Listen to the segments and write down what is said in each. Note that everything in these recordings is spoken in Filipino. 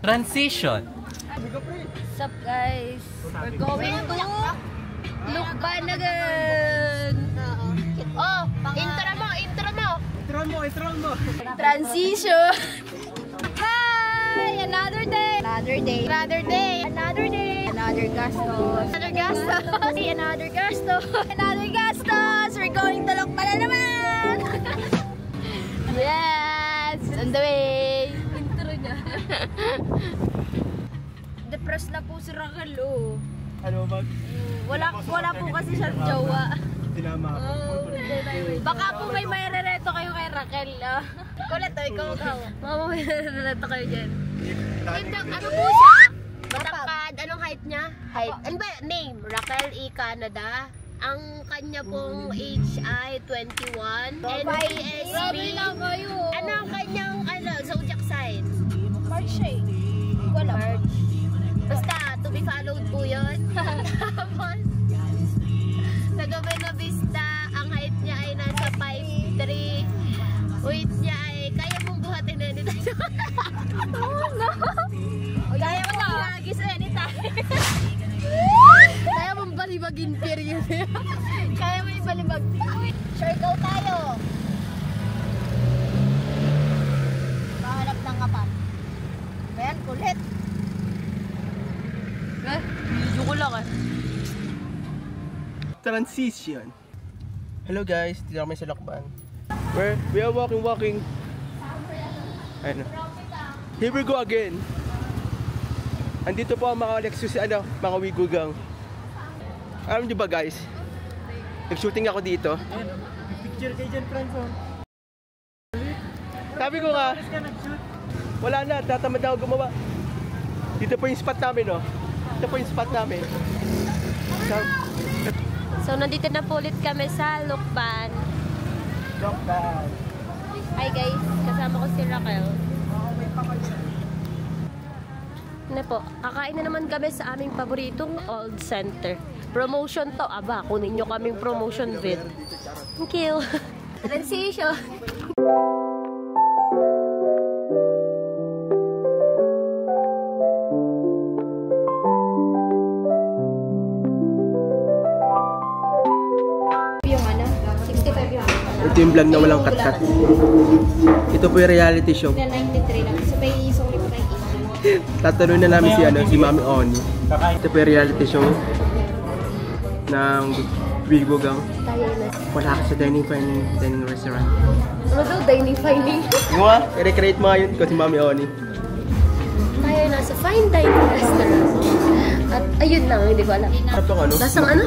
Transition. What's up guys? We're going to Lukban again. Oh, intro mo. Transition. Hi! Another day. Another gastos. We're going to Lukban na naman. Yes! On the way. Intro niya. Depressed na po si Raquel, oh. Ano ba? Wala po kasi siyang jowa. Tinama ako. Baka po may rereto kayo kay Raquel, ah. Ikaw. Mama, may rereto kayo dyan. Ano po siya? Matangkad. Anong height niya? Ano ba? Name? Raquel E. Canada. Ang kanya pong age ay 21. NPSB. Ano ang kanyang zodiac sign? March eh. March. Basta, to be followed po yun. Tapos, taga Buena Vista, ang height niya ay nasa 5'3". Weight niya ay, kaya mong buhatin anytime. Oh no! Kaya mong ilagis anytime. Kaya mong balibagin period. Kaya mo ibalibag. Sure go tayo. Mahanap ng kapat. Ayan, kulit. Video ko lang Transition. Hello guys, dito kami sa Lukban. We are walking. Ano? Here we go again. Andito po ang mga Lexus, mga Wigugang. Alam niyo ba guys? Nag-shooting ako dito. Picture kayo dyan, friends. Sabi ko nga, wala na, tatamad ako gumawa. Dito po yung spot namin, no? Ito po yung spot namin. So, nandito na po ulit kami sa Lukban. Hi guys, kasama ko si Raquel. Ano po, kakain na naman kami sa aming paboritong Old Center. Promotion to, aba, kunin nyo kaming promotion vid. Thank you. Transition. Ito yung vlog na walang cut-cut. Ito po yung reality show. 93 lang. So, may isong lipo tayo. Tatanungin na namin si Mami Oni. Ito po yung reality show ng Wigugang. Wala ka sa dining restaurant. Ano daw? Dining fining? Yung nga, i-recreate mo yun ko si Mami Oni. Tayo nasa fine dining restaurant. At ayun lang, hindi ko alam. Harap to ano? Lasang ano?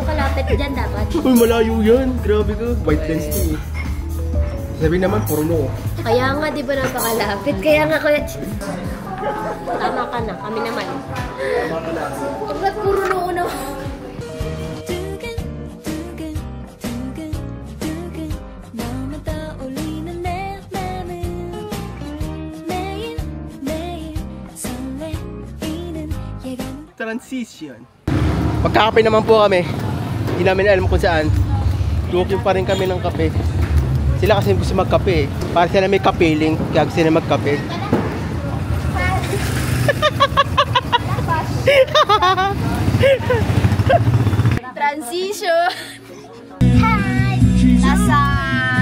Kalapit dyan dapat. Uy, malayo yan. Grabe ka. White lens to eh. Sabi naman, puro no. Kaya nga, di ba napakalapit? Kaya nga, kuya. Tama ka na. Kami naman. Ba't puro no na? Transition. Magkakape naman po kami. Hindi namin alam kung saan. Looking pa rin kami ng kape. Sila kasi gusto magkape. Para sila may kapeling. Kaya gusto nila magkape. Transition! Hi! Nasa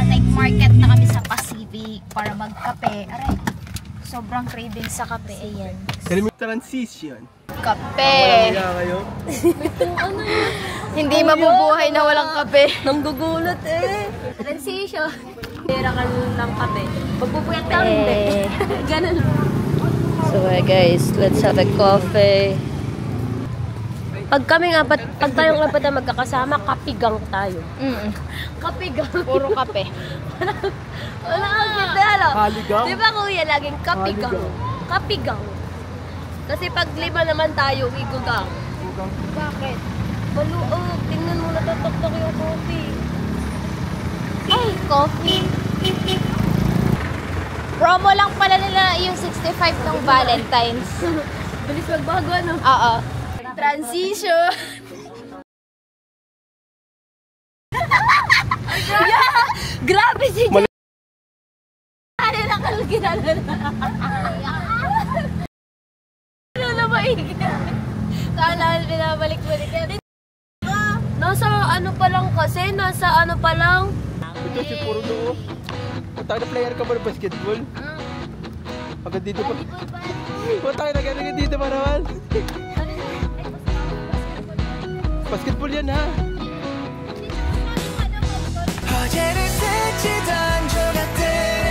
night market na kami sa Pacific para magkape. Aray, sobrang craving sa kape. Ayan. Transition. Kape! Hindi mabubuhay na walang kape. Nanggugulat eh. Transition. Pera ka ng kape. Pagpupuyat ka hindi. Ganun. So guys, let's have a coffee. Pag tayong apat na magkakasama, kapigang tayo. Kapigang. Puro kape. Wala kang kitalo. Di ba kuya, laging kapigang. Kapigang. Kasi pag lima naman tayo, igugang. Bakit? Maluog. Tingnan mo, natataktak yung coffee. Ay, coffee. Promo lang pala nila yung 65 ng Valentine's. Bilis magbago, ano? Oo. Transition! Grabe si Jan! Ano na kalginala na? Ano na maigil? Sana binabalik-balik yan. Nasa ano pa lang kasi, nasa ano pa lang. Ito si Puro Noo. Matang na player ka ba ng basketball? Hanggang dito pa. Matang na hanggang dito pa naman. Basketball yan ha. 어제를 스치던 조각들은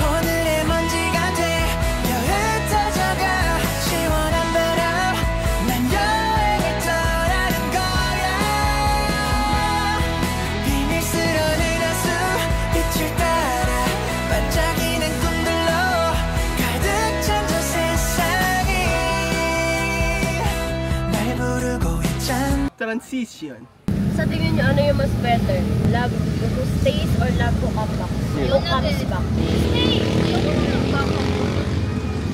오늘의 먼지가 되어 흩어져가 시원한 바람 난 여행을 떠나는 거야 비밀스러운 하수 빛을 따라 반짝이는 꿈들로 가득 찬 저 세상이 날 부르고 있잖아 Transition. Sa tingin nyo, ano yung mas better? Love who stays or love who comes back? Yeah. Who comes back? Stay!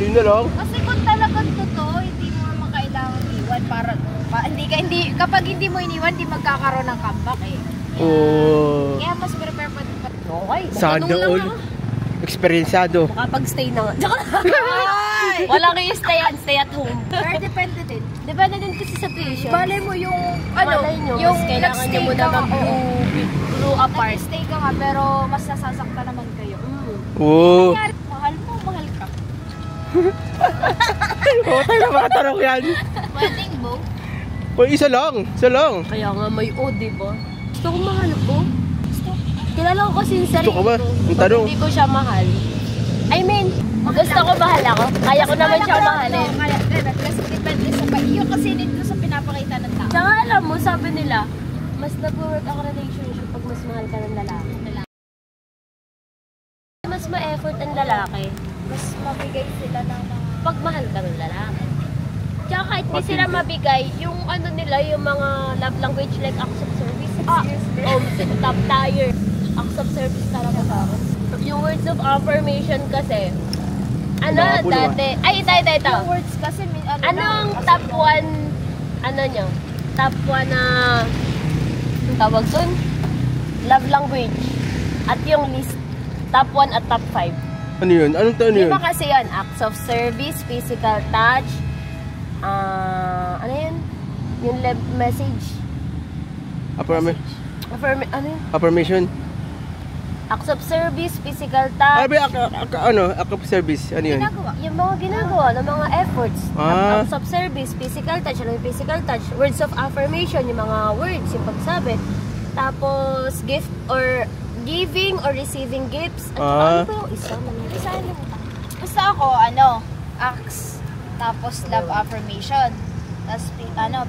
Yun na lang. Kasi kung talagang totoo, hindi mo naman kailangan iwan para kapag hindi mo iniwan, hindi magkakaroon ng comeback eh. Oh. Kaya mas prepare pa din. Okay. Sana all. Experienceado. Makapag-stay na nga. Wala kayo stay at home. Pero depende din. Depende din kasi sa patient. Bale mo yung, yung kailangan niyo muna mag-grow apart. Nag-stay ka nga, pero mas nasasakta naman kayo. Oh. Mahal mo, mahal ka. Oo, tayo na makatanong yan. Wedding bow? Oh, isa lang. Isa lang. Kaya nga may o, diba? Gusto ko mahal ko. Kilala ko kasi yung sarili Gusto ka ba? Ang tanong. Hindi ko siya mahal. I mean, gusto ko mahal ako. Kaya ko naman siya mahalin. Kasi depende sa iyo kasi dito sa pinapakita ng tao. Tsaka alam mo, sabi nila, mas nag-work ang relationship pag mas mahal ka ng lalaki. Mas ma-effort ang lalaki. Mas mabigay sila ng mga... Pag mahal ka ng lalaki. Tsaka kahit di sila mabigay, yung ano nila, yung mga love language like acts of service. Top tier. Acts of service talaga ba? Yung words of affirmation kasi, ano Mga puluhan. dati, ay ito. Yung words kasi Anong top 1, ano nyo? Top 1 na, ang tawag dun? Love language. At yung list, top 1 at top 5. Ano yun? Anong taon Di yun? ba kasi yun? Acts of service, physical touch, ano yun? Yung message. Ano yun? Affirmation. Acts of service, physical touch. Ano ba act of service? Ano yun? Yung mga ginagawa ng mga efforts. Ah. Acts of service, physical touch. Ano yung physical touch? Words of affirmation, yung mga words, yung pagsabi. Tapos, gift or giving or receiving gifts. At ano ba yung isa? Basta ako, acts, tapos love affirmation, tapos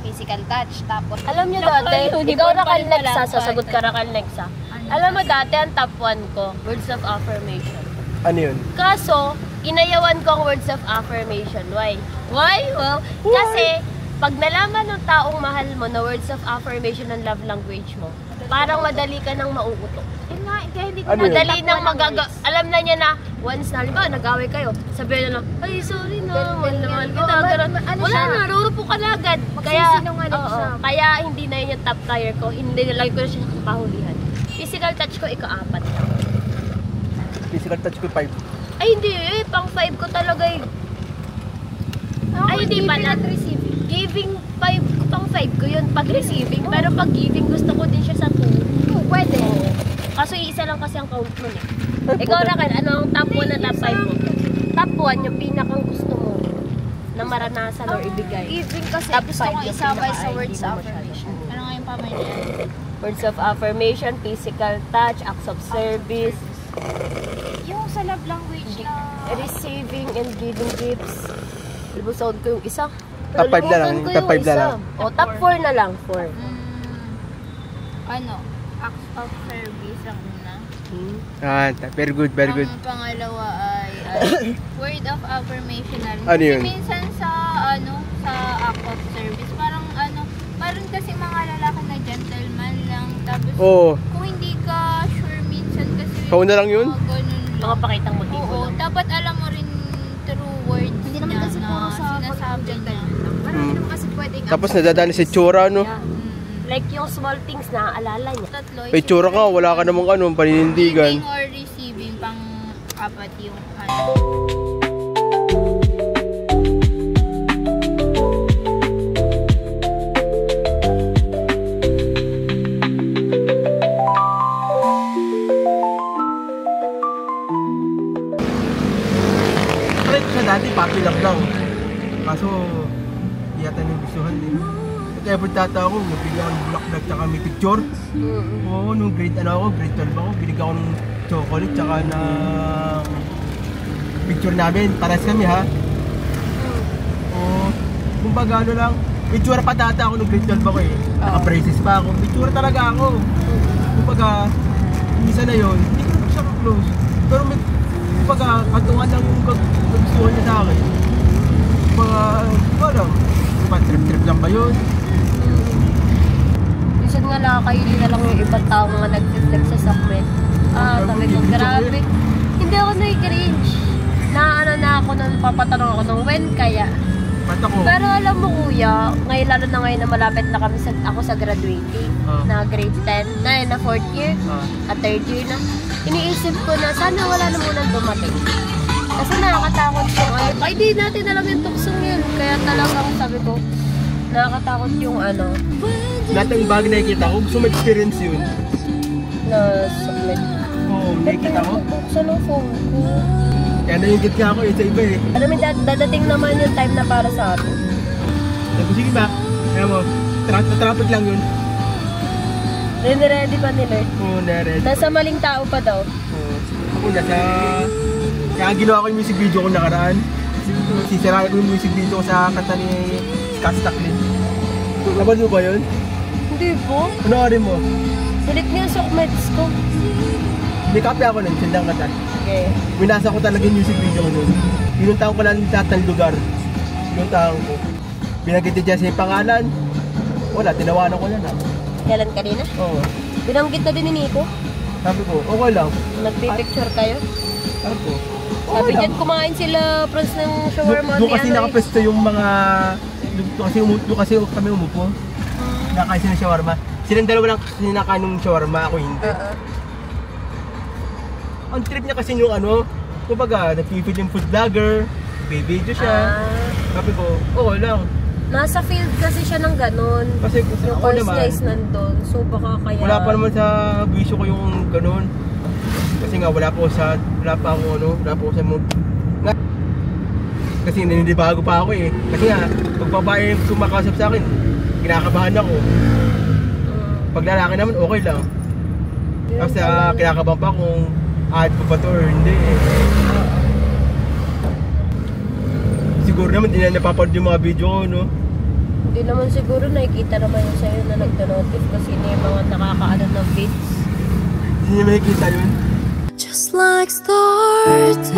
physical touch, tapos... Alam nyo dati, ikaw Rakal Nexa, sasagot ka Rakal Nexa. Alam mo dati, ang top 1 ko, words of affirmation. Ano yun? Kaso, inayawan ko ang words of affirmation. Why? Why? Well, kasi, pag nalaman ng taong mahal mo na words of affirmation ng love language mo, parang madali ka nang mauutok. Kaya hindi ko Ano yun? Madali nang alam na niya na, once na, ba, nag-away kayo, sabihin na lang, ay, sorry na, mahal kita. Wala na, ruro ka na agad. Magsisinungaling siya. Kaya hindi na yun yung top tier ko, hindi nalagay ko na siya nakahulihan. Physical touch ko, ika-4 lang. Physical touch ko 5. Ay, hindi eh. Pang 5 ko talaga eh. Ay, hindi pala. Giving 5, pang 5 ko yun. Pag receiving. Pero pag giving, gusto ko din siya sa 2. Pwede. Kaso isa lang kasi ang count mo eh. Ikaw Rakal, ano ang top 1 na top 5 mo? Top 1, yung pinakang gusto mo na maranasan or ibigay. Giving kasi Top gusto 5 kong yung isabay pinaka- sa words hindi mo affirmation. Ano nga yung pamay na yan? Words of affirmation, physical touch, acts of service, Yung sa love language na... receiving and giving gifts. Libusound ko yung isa. Top 5 na lang, Nalimutan ko top yung 5 na isa. lang. O, top 4 na lang, 4. Acts of service ang una. Very good, very good. Ang pangalawa ay word of affirmation na rin. Ano Kasi yun? minsan sa sa act of service, parang parang kasi mga lalaki na gentleman lang. Tapos Oo. kung hindi ka sure minsan kasi Ikaw na lang yun? mga ganun Pakapakitang motibo Oo, lang. dapat alam mo rin true words. Hindi naman kasi niya puro na sa sinasabi niya. Marami naman kasi pwedeng Tapos nadadaan sa itsura, no? Yeah. Like yung small things na alala niya. Tatlo. May itsura ka, wala ka namang ano, paninindigan. Giving or receiving pang apat yung ano. Try ko siya dati, papi lang daw. Kaso, di yata nang gustuhan din. At ever tata ako, nabigyan ako ng bulaklak tsaka may picture. Oo, nung grade, ano ako, grade 12 ako, binigyan ako ng chocolate tsaka ng picture namin. Paras kami ha. Oo, kumbaga ano lang, may tsura pa tata ako nung grade 12 ako eh. Naka-braces pa ako, may tsura talaga ako. Kumbaga, minsan na yun, hindi ko na siya close. Pero may, kumbaga, katungan lang yung kagustuhan niya sa akin. Kumbaga, ano, trip-trip lang ba yun? Minsan nga nakakaili na lang yung ibang tao nga nag-reflex sa sakmet. Sabi ko, grabe. Hindi ako na-cringe. Na ako nang papatanong ako nung when kaya. Ba't ako? Pero alam mo kuya, ngayon lalo na ngayon na malapit na kami ako sa graduating. Na grade 10, na 4th year, at 3rd year na. Iniisip ko na sana wala na munang dumating. Kasi nakakatakot yung ano. Ay di natin alam yung tuksong yun. Kaya talagang sabi ko, nakakatakot yung ano. Lahat ng bagay na nakikita ko, gusto ma-experience yun. Na sakmet. Oo, nakikita ko. Buksan ng phone ko. Kaya naiingit nga ako sa iba eh. Alam mo, dadating naman yung time na para sa atin. Sabi, sige ba? Kaya mo, traffic lang yun. Ready pa nila eh. Oo, na-ready. Nasa maling tao pa daw. Oo. Ako nasa... Kaya ginawa ko yung music video ko nakaraan. Sisirahin ko yung music video ko sa kanta ni Scott Stacklin. Nabal mo ba yun? Hindi po. Panoorin mo. Sulit nga yung sokmets ko. May copy ako nun, sindang kanta. Okay. Winasa ko talaga yung music video ko nun. Pinuntahan ko lang lahat ng lugar. Pinuntahan ko. Binanggit niya sa pangalan. Wala, tinawanan ko na na. Kailan kanina? Oo. Binanggit na din ni Nico. Sabi ko, okay lang. Nagpipicture kayo. Sabi ko, Sabi dyan, kumain sila, Franz, ng shawarma. Doon kasi nakapesto yung mga... Doon kasi kami umupo. Nakain sila ng shawarma. Silang dalawa lang kasi nakain ng shawarma, ako hindi. Ang trip niya kasi yung ano, kumbaga, nagpipil yung food vlogger, video siya. Sabi ko, okay lang. Nasa field kasi siya ng ganun. Kasi Yung ako course naman, niya is nandun. So baka kaya... wala pa naman sa bisyo ko yung ganun. Kasi nga wala pa ako sa mood. Kasi naninibago pa ako eh. Kasi nga, pag babae yung kumakausap sa akin, kinakabahan ako. Pag lalaki naman, okay lang. Tapos kinakabahan pa kung add ko pa to or hindi eh. Siguro naman, di na napapanood yung mga video ko, no? Hindi naman siguro nakikita naman yun sa'yo na nagda-notif kasi na yung mga nakakaano ng bits. Hindi niya makikita yun. Just like stars